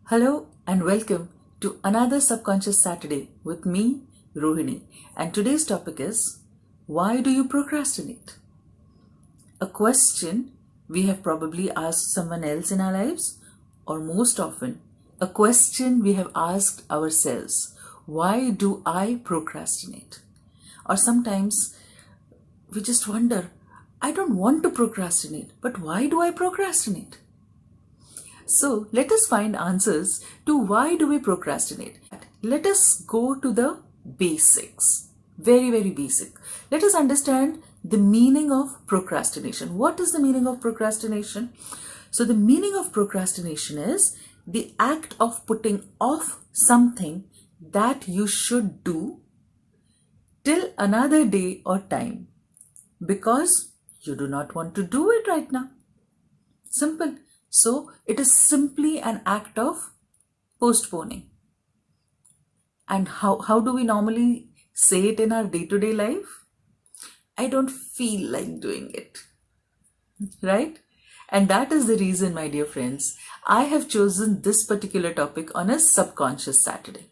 Hello and welcome to another Subconscious Saturday with me, Rohini. And today's topic is, why do you procrastinate? A question we have probably asked someone else in our lives, or most often, a question we have asked ourselves. Why do I procrastinate? Or sometimes we just wonder, I don't want to procrastinate, but why do I procrastinate? So let us find answers to why do we procrastinate. Let us go to the basics. Very, very basic. Let us understand the meaning of procrastination. What is the meaning of procrastination? So the meaning of procrastination is the act of putting off something that you should do till another day or time because you do not want to do it right now. Simple. So it is simply an act of postponing. And how do we normally say it in our day-to-day life? I don't feel like doing it. Right? And that is the reason, my dear friends, I have chosen this particular topic on a subconscious Saturday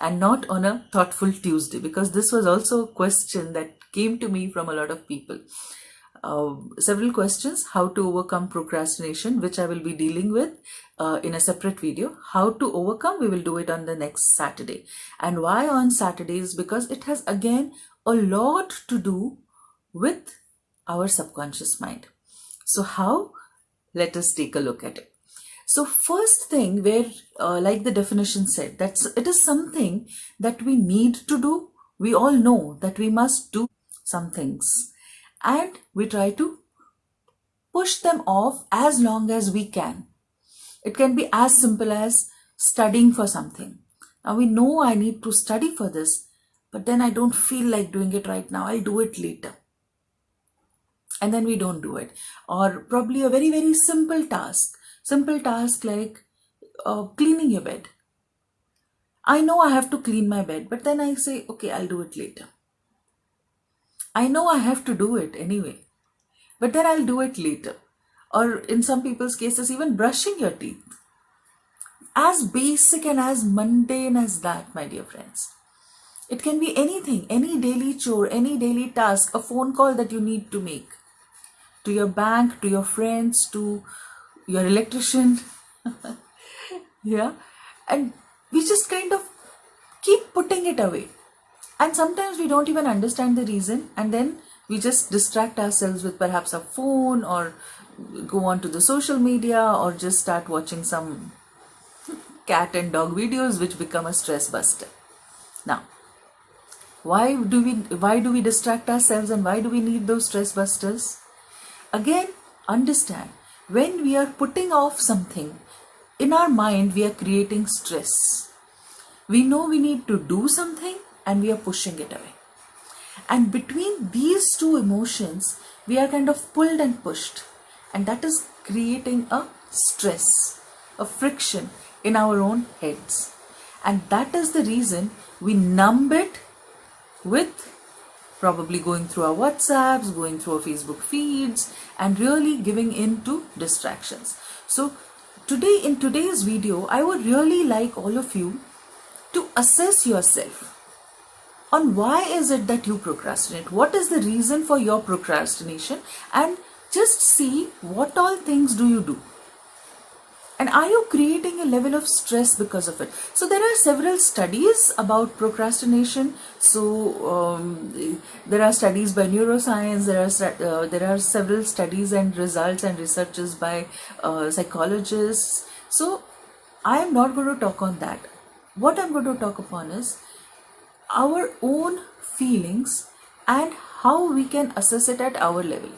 and not on a thoughtful Tuesday, because this was also a question that came to me from a lot of people. Several questions, how to overcome procrastination, which I will be dealing with in a separate video. How to overcome, we will do it on the next Saturday. And why on Saturdays? Because it has again a lot to do with our subconscious mind. So how? Let us take a look at it. So first thing, where like the definition said, it is something that we need to do. We all know that we must do some things, and we try to push them off as long as we can. It can be as simple as studying for something. Now we know I need to study for this, but then I don't feel like doing it right now. I'll do it later. And then we don't do it. Or probably a very, very simple task. Simple task like cleaning your bed. I know I have to clean my bed, but then I say, okay, I'll do it later. I know I have to do it anyway, but then I'll do it later. Or in some people's cases, even brushing your teeth. As basic and as mundane as that, my dear friends. It can be anything, any daily chore, any daily task, a phone call that you need to make to your bank, to your friends, to your electrician. Yeah. And we just kind of keep putting it away. And sometimes we don't even understand the reason, and then we just distract ourselves with perhaps a phone, or go on to the social media, or just start watching some cat and dog videos which become a stress buster. Now, why do we distract ourselves, and why do we need those stress busters? Again, understand, when we are putting off something, in our mind we are creating stress. We know we need to do something, and we are pushing it away. And between these two emotions, we are kind of pulled and pushed. And that is creating a stress, a friction in our own heads. And that is the reason we numb it with probably going through our WhatsApps, going through our Facebook feeds, and really giving in to distractions. So today, in today's video, I would really like all of you to assess yourself on why is it that you procrastinate, what is the reason for your procrastination, and just see what all things do you do. And are you creating a level of stress because of it? So there are several studies about procrastination. So there are studies by neuroscience, there are several studies and results and researches by psychologists. So I am not going to talk on that. What I'm going to talk upon is our own feelings and how we can assess it at our level.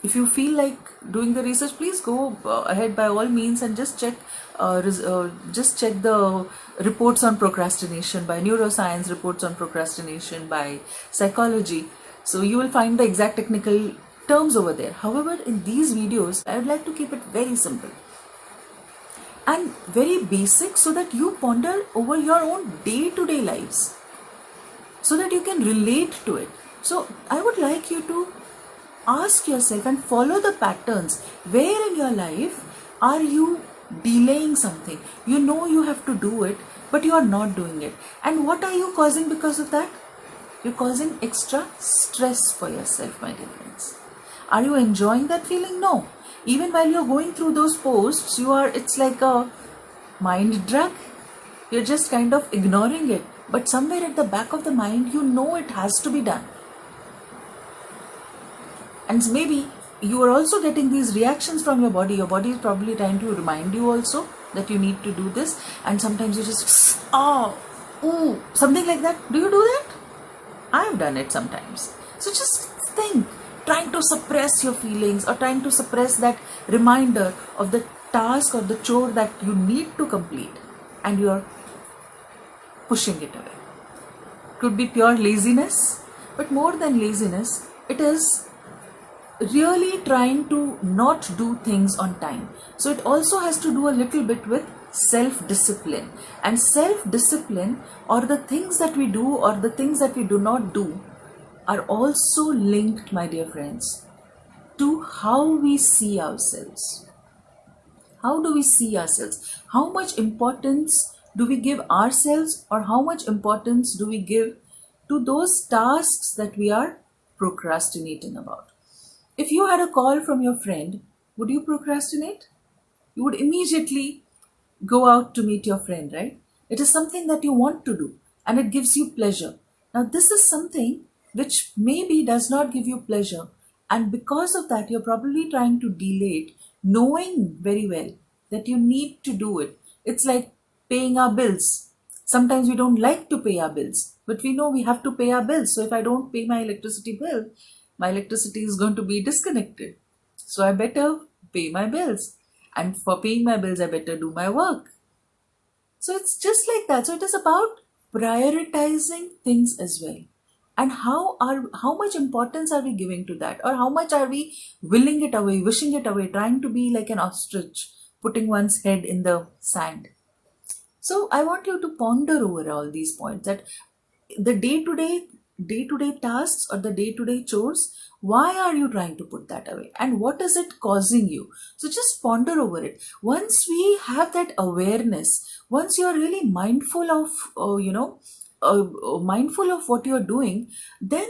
If you feel like doing the research, please go ahead by all means and just check the reports on procrastination by neuroscience, reports on procrastination by psychology. So you will find the exact technical terms over there. However, in these videos, I would like to keep it very simple and very basic, so that you ponder over your own day-to-day lives, so that you can relate to it. So I would like you to ask yourself and follow the patterns. Where in your life are you delaying something. You know you have to do it, but you are not doing it. And what are you causing because of that? You're causing extra stress for yourself, my dear friends. Are you enjoying that feeling? No. Even while you're going through those posts, it's like a mind drug. You're just kind of ignoring it. But somewhere at the back of the mind, you know it has to be done. And maybe you are also getting these reactions from your body. Your body is probably trying to remind you also that you need to do this. And sometimes you just, ooh, something like that. Do you do that? I've done it sometimes. So just think, trying to suppress your feelings or trying to suppress that reminder of the task or the chore that you need to complete, and you're pushing it away. Could be pure laziness, but more than laziness, it is really trying to not do things on time. So it also has to do a little bit with self-discipline. And self-discipline, or the things that we do or the things that we do not do, are also linked, my dear friends, to how we see ourselves. How do we see ourselves? How much importance do we give ourselves, or how much importance do we give to those tasks that we are procrastinating about? If you had a call from your friend, would you procrastinate? You would immediately go out to meet your friend, right? It is something that you want to do and it gives you pleasure. Now, this is something which maybe does not give you pleasure, and because of that, you're probably trying to delay it, knowing very well that you need to do it. It's like paying our bills. Sometimes we don't like to pay our bills, but we know we have to pay our bills. So if I don't pay my electricity bill, my electricity is going to be disconnected. So I better pay my bills. And for paying my bills, I better do my work. So it's just like that. So it is about prioritizing things as well. And how much importance are we giving to that? Or how much are we willing it away, wishing it away, trying to be like an ostrich, putting one's head in the sand? So I want you to ponder over all these points, that the day-to-day tasks or the day-to-day chores, why are you trying to put that away, and what is it causing you? So just ponder over it. Once we have that awareness, once you are really mindful of mindful of what you're doing, then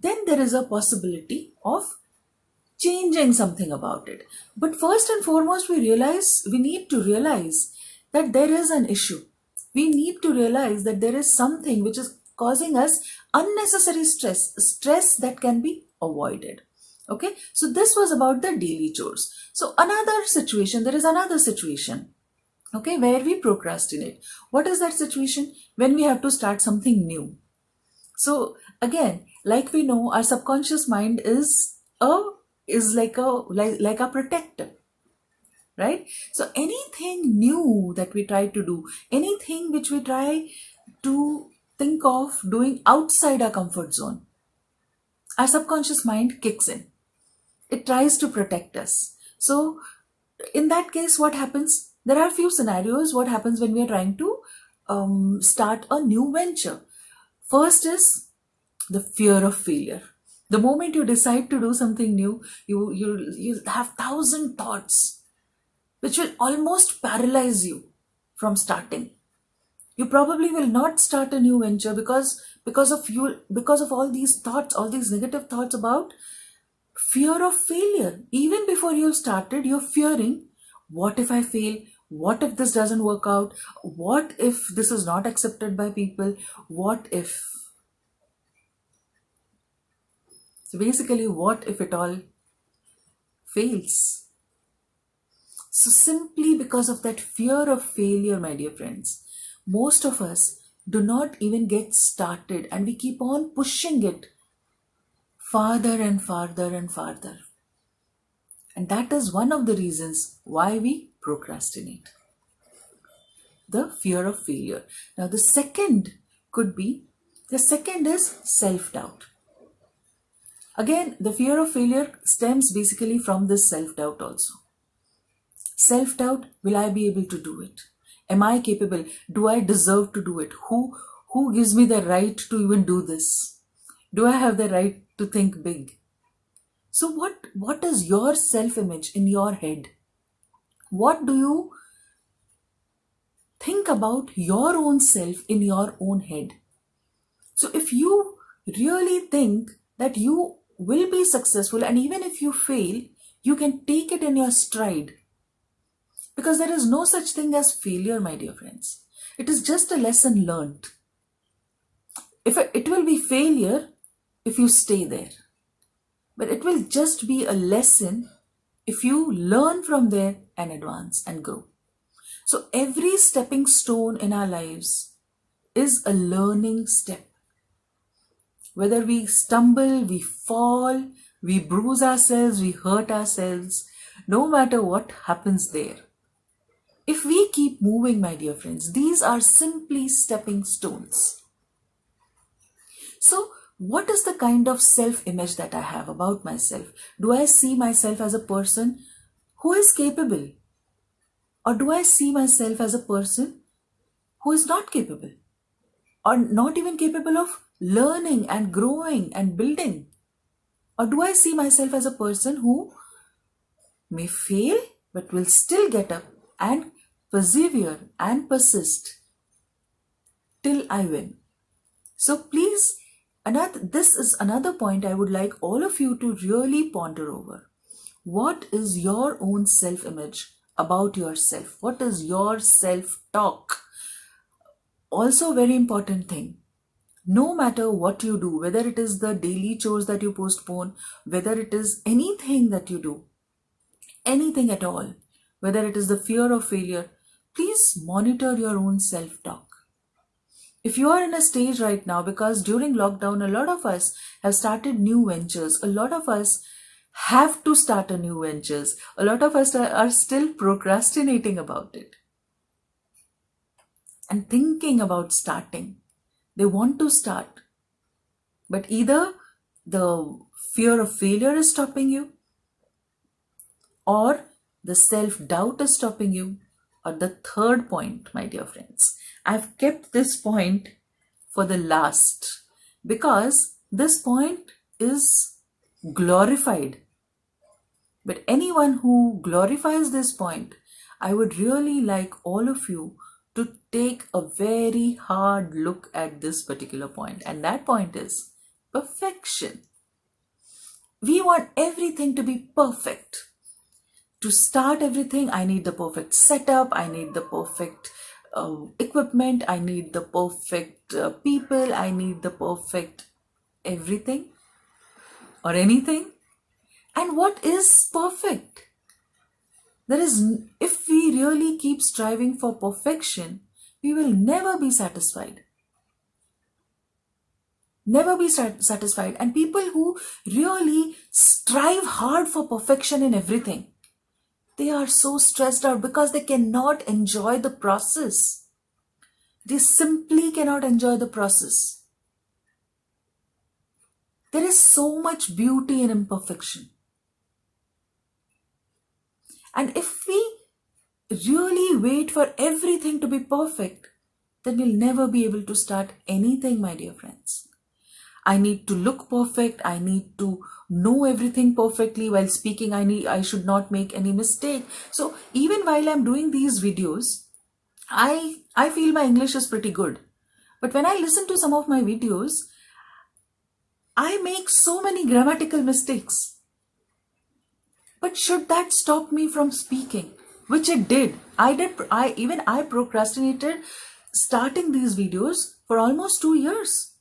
there is a possibility of changing something about it. But first and foremost, we need to realize that there is an issue. We need to realize that there is something which is causing us unnecessary stress that can be avoided. Okay, so this was about the daily chores. So there is another situation, okay, where we procrastinate. What is that situation? When we have to start something new. So again, like we know, our subconscious mind is like a protector, right? So anything new that we try to do, anything which we try to think of doing outside our comfort zone, our subconscious mind kicks in. It tries to protect us. So in that case, what happens? There are a few scenarios. What happens when we are trying to start a new venture? First is the fear of failure. The moment you decide to do something new, you have 1,000 thoughts which will almost paralyze you from starting. You probably will not start a new venture because of all these thoughts, all these negative thoughts about fear of failure. Even before you started, you're fearing, what if I fail? What if this doesn't work out? What if this is not accepted by people? What if? So basically, what if it all fails? So simply because of that fear of failure, my dear friends, most of us do not even get started, and we keep on pushing it farther and farther and farther. And that is one of the reasons why we procrastinate. The fear of failure. Now the second is self-doubt. Again, the fear of failure stems basically from this self-doubt also. Self-doubt, will I be able to do it? Am I capable? Do I deserve to do it? Who gives me the right to even do this? Do I have the right to think big? So what is your self-image in your head? What do you think about your own self in your own head? So if you really think that you will be successful, and even if you fail, you can take it in your stride, because there is no such thing as failure, my dear friends. It is just a lesson learned. If it will be failure if you stay there, but it will just be a lesson if you learn from there and advance and grow. So every stepping stone in our lives is a learning step. Whether we stumble, we fall, we bruise ourselves, we hurt ourselves, no matter what happens there, if we keep moving, my dear friends, these are simply stepping stones. So, what is the kind of self-image that I have about myself? Do I see myself as a person who is capable? Or do I see myself as a person who is not capable? Or not even capable of learning and growing and building? Or do I see myself as a person who may fail but will still get up and persevere and persist till I win? So please, this is another point I would like all of you to really ponder over. What is your own self-image about yourself? What is your self-talk? Also, very important thing. No matter what you do, whether it is the daily chores that you postpone, whether it is anything that you do, anything at all, whether it is the fear of failure, please monitor your own self-talk. If you are in a stage right now, because during lockdown, a lot of us have started new ventures, a lot of us have to start a new ventures, a lot of us are still procrastinating about it and thinking about starting. They want to start, but either the fear of failure is stopping you, or the self-doubt is stopping you, or the third point, my dear friends. I've kept this point for the last because this point is glorified. But anyone who glorifies this point, I would really like all of you to take a very hard look at this particular point. And that point is perfection. We want everything to be perfect. To start everything, I need the perfect setup, I need the perfect equipment, I need the perfect people, I need the perfect everything or anything. And what is perfect? If we really keep striving for perfection, we will never be satisfied. Never be satisfied. And people who really strive hard for perfection in everything, they are so stressed out because they cannot enjoy the process. They simply cannot enjoy the process. There is so much beauty in imperfection. And if we really wait for everything to be perfect, then we'll never be able to start anything, my dear friends. I need to look perfect. I need to know everything perfectly. While speaking, I should not make any mistake. So even while I'm doing these videos, I feel my English is pretty good. But when I listen to some of my videos, I make so many grammatical mistakes. But should that stop me from speaking? Which it did. I procrastinated starting these videos for almost 2 years.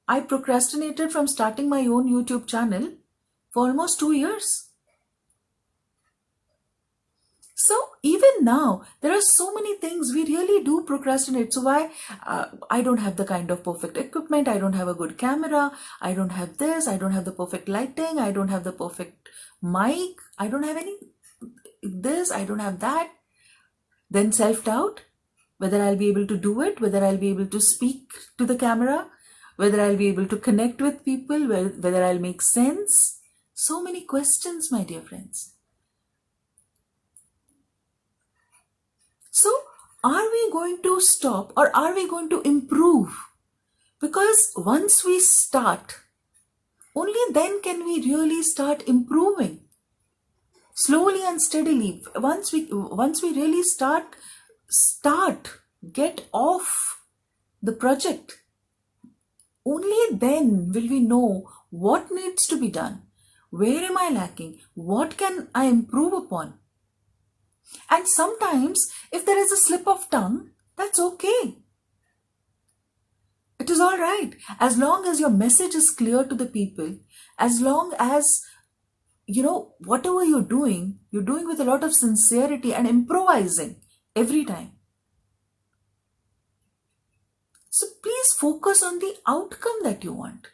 I procrastinated from starting my own YouTube channel for almost 2 years. So even now, there are so many things we really do procrastinate. So why? I don't have the kind of perfect equipment. I don't have a good camera. I don't have this. I don't have the perfect lighting. I don't have the perfect mic. I don't have any this. I don't have that. Then self-doubt, whether I'll be able to do it, whether I'll be able to speak to the camera, whether I'll be able to connect with people, whether I'll make sense. So many questions, my dear friends. So, are we going to stop or are we going to improve? Because once we start, only then can we really start improving. slowly and steadily. Once we really start get off the project, only then will we know what needs to be done, where am I lacking, what can I improve upon. And sometimes if there is a slip of tongue, that's okay. It is all right, as long as your message is clear to the people, as long as whatever you're doing with a lot of sincerity and improvising every time. So please focus on the outcome that you want.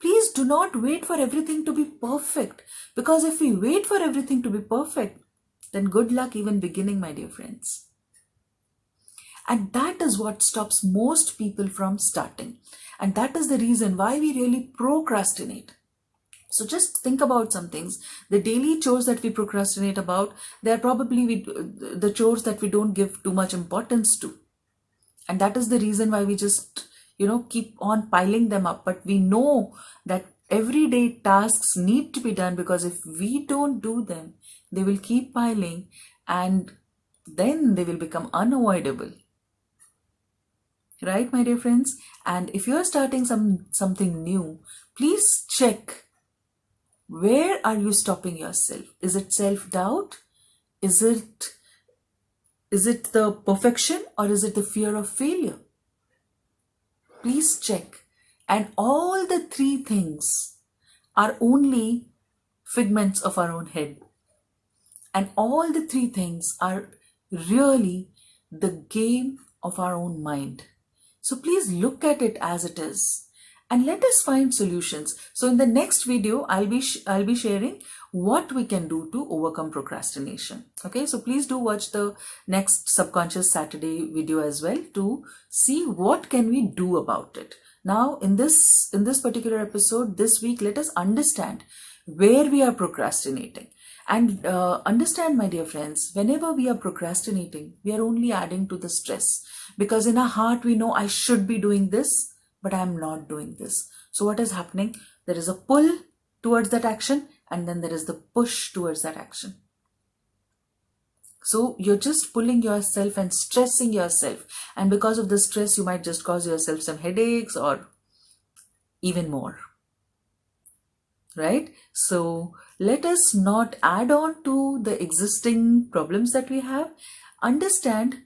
Please do not wait for everything to be perfect, because if we wait for everything to be perfect, then good luck even beginning, my dear friends. And that is what stops most people from starting. And that is the reason why we really procrastinate. So just think about some things. The daily chores that we procrastinate about, they're probably the chores that we don't give too much importance to. And that is the reason why we just, keep on piling them up. But we know that everyday tasks need to be done, because if we don't do them, they will keep piling and then they will become unavoidable. Right, my dear friends? And if you're starting something new, please check, where are you stopping yourself? Is it self-doubt? Is it the perfection, or is it the fear of failure? Please check. And all the three things are only figments of our own head. And all the three things are really the game of our own mind. So please look at it as it is and let us find solutions. So in the next video, I'll be sharing what we can do to overcome procrastination. Okay, so please do watch the next Subconscious Saturday video as well to see what can we do about it. Now in this particular episode this week, let us understand where we are procrastinating. And understand, my dear friends, whenever we are procrastinating, we are only adding to the stress, because in our heart we know I should be doing this, but I am not doing this. So what is happening? There is a pull towards that action, and then there is the push towards that action. So you're just pulling yourself and stressing yourself, and because of the stress you might just cause yourself some headaches or even more. Right? So let us not add on to the existing problems that we have. Understand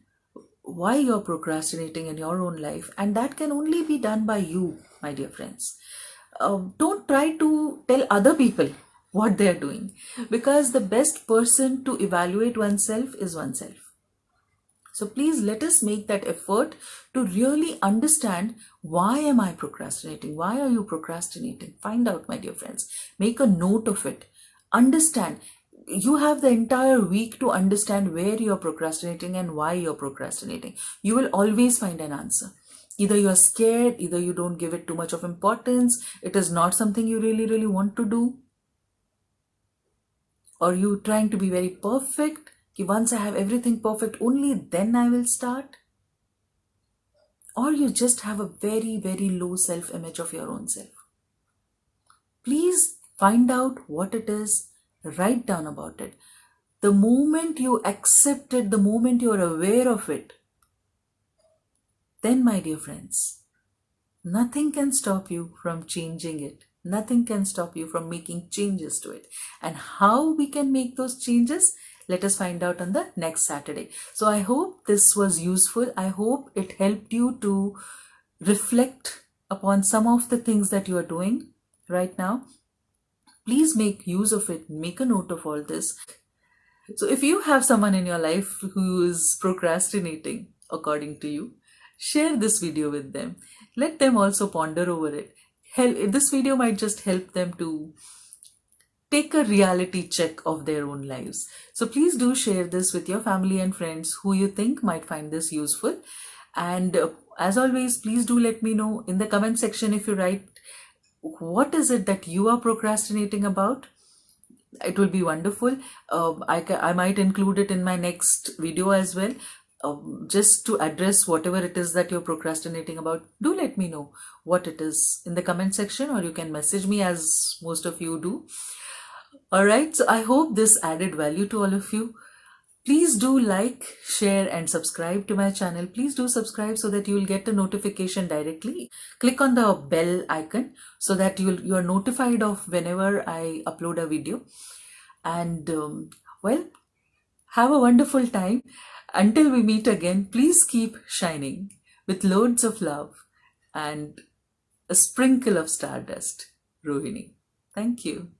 why you're procrastinating in your own life, and that can only be done by you, my dear friends. Don't try to tell other people what they're doing, because the best person to evaluate oneself is oneself. So please let us make that effort to really understand, why am I procrastinating? Why are you procrastinating? Find out, my dear friends. Make a note of it. Understand. You have the entire week to understand where you're procrastinating and why you're procrastinating. You will always find an answer. Either you're scared, either you don't give it too much of importance, it is not something you really, really want to do, or you trying to be very perfect. Once I have everything perfect, only then I will start. Or you just have a very, very low self-image of your own self. Please find out what it is, write down about it. The moment you accept it, the moment you're aware of it, then, my dear friends, nothing can stop you from changing it. Nothing can stop you from making changes to it. And how we can make those changes, let us find out on the next Saturday. So I hope this was useful. I hope it helped you to reflect upon some of the things that you are doing right now. Please make use of it. Make a note of all this. So if you have someone in your life who is procrastinating according to you, share this video with them. Let them also ponder over it. This video might just help them to take a reality check of their own lives. So please do share this with your family and friends who you think might find this useful. And as always, please do let me know in the comment section, if you write, what is it that you are procrastinating about? It will be wonderful. I might include it in my next video as well. Just to address whatever it is that you're procrastinating about. Do let me know what it is in the comment section, or you can message me, as most of you do. All right, so I hope this added value to all of you. Please do like, share, and subscribe to my channel. Please do subscribe so that you will get a notification directly. Click on the bell icon so that you are notified of whenever I upload a video. And well, have a wonderful time. Until we meet again, please keep shining with loads of love and a sprinkle of stardust. Rohini. Thank you.